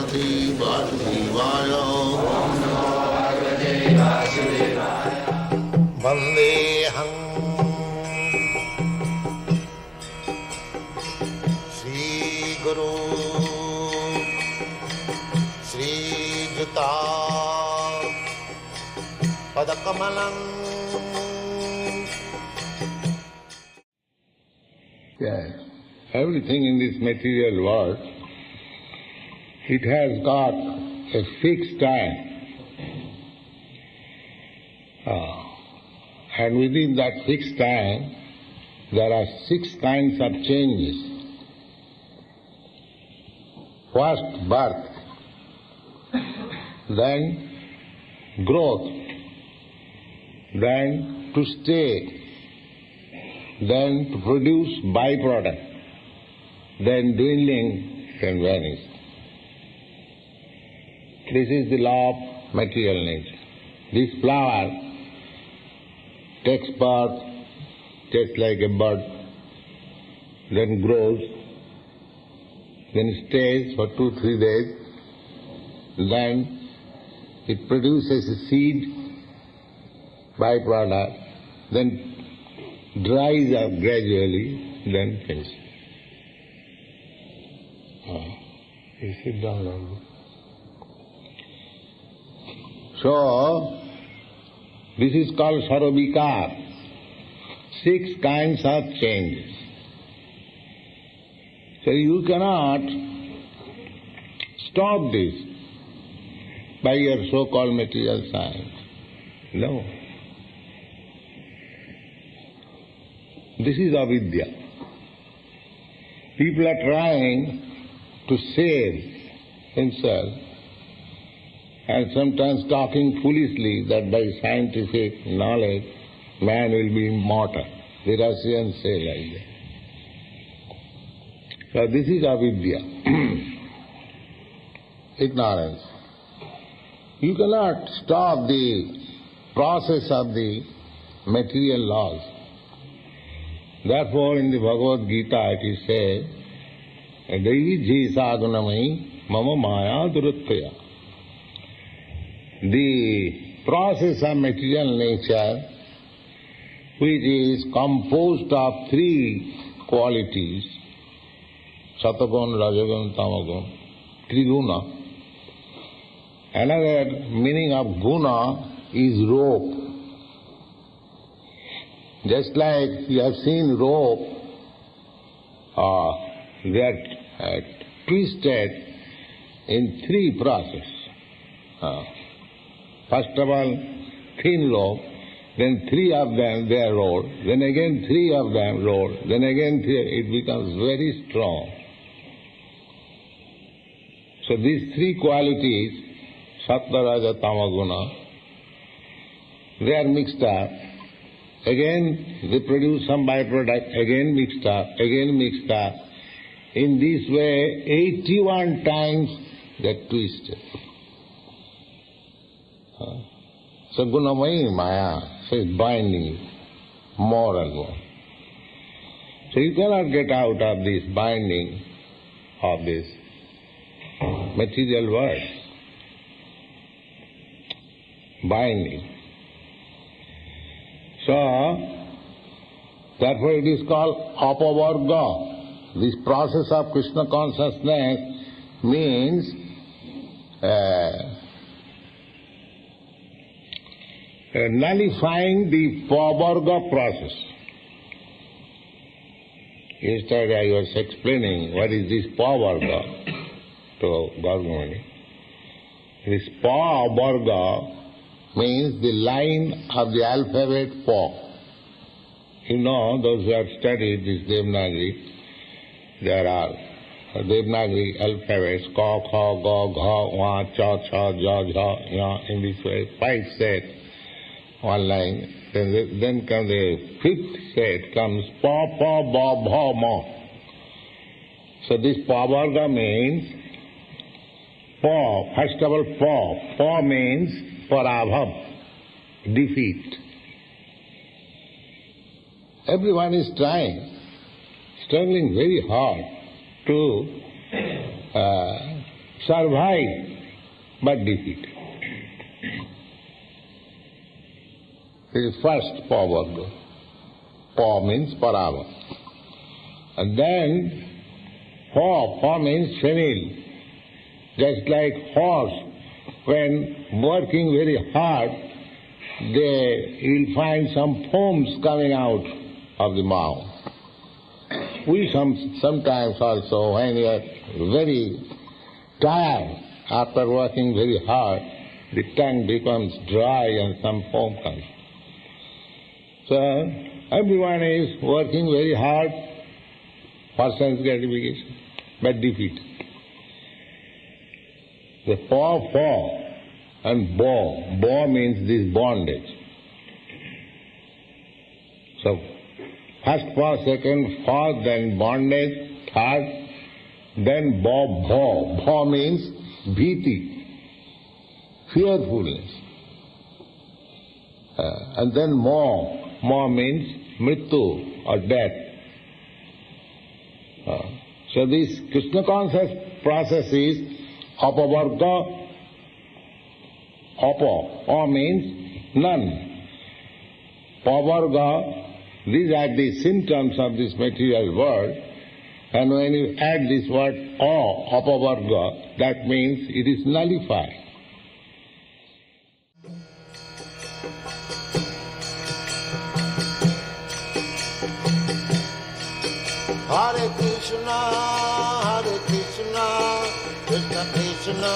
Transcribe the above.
Parvati Vasudevaya. Vandeham Shri Guru Shri Juta Padakamalam. Yes, everything in this material world, it has got a fixed time. And within that fixed time, there are 6 kinds of changes. First, birth, then growth, then to stay, then to produce byproduct, then dwindling and vanish. This is the law of material nature. This flower takes birth just like a bud, then grows, then stays for 2-3 days, then it produces a seed, byproduct, then dries up gradually, then finishes. You sit down now. So, this is called Sarvavikar, 6 kinds of changes. So you cannot stop this by your so-called material science. No. This is avidya. People are trying to save themselves and sometimes talking foolishly that by scientific knowledge man will be immortal. The Russians say like that. So this is avidya, ignorance. You cannot stop the process of the material laws. Therefore, in the Bhagavad Gita it is said, Daivi Jaisagunamai Mama Maya Duruttaya. The process of material nature, which is composed of 3 qualities, Satagun, Rajagun, Tamagun, Triguna. Another meaning of guna is rope. Just like you have seen rope, they are twisted in 3 processes. First of all, thin rope, then 3 of them they are rolled, then again 3 of them rolled, then again 3, it becomes very strong. So these 3 qualities, Sattva, Raja, Tamaguna, they are mixed up. Again they produce some byproduct, again mixed up, again mixed up. In this way, 81 times they are twisted. So gunamai maya, so it's binding you more and more. So you cannot get out of this binding of this material world. Binding. So, therefore it is called apavarga. This process of Krishna consciousness means nullifying the pavarga process. Yesterday I was explaining what is this pavarga to Bhagavan. This pavarga means the line of the alphabet Pa. You know, those who have studied this Devanagari, there are Devanagari alphabets, Ka, Kha, Ga, Gha, Wa, Cha, Cha, Ja, Ja, Ya, in this way, 5 sets, one line. Then comes the 5th set, comes Pa, Pa, Ba, Bha, Ma. So this Pavarga means Pa, first of all Pa. Pa means Parabhav, defeat. Everyone is trying, struggling very hard to survive but defeat. This is first pa varga. Pa means parava. And then pa means fenil. Just like horse, when working very hard, you'll find some foams coming out of the mouth. We sometimes also, when we are very tired after working very hard, the tongue becomes dry and some foam comes. So everyone is working very hard for sense gratification, but defeat. The pa and bo means this bondage. So first pa, second fa, then bondage, third, then bo. Bo means bhiti, fearfulness. And then mo means mrityu or death. So this Krishna conscious process is apavarga. Apa means none. Pavarga, these are the symptoms of this material world. And when you add this word apavarga, that means it is nullified. Hare Krishna, Krishna Krishna,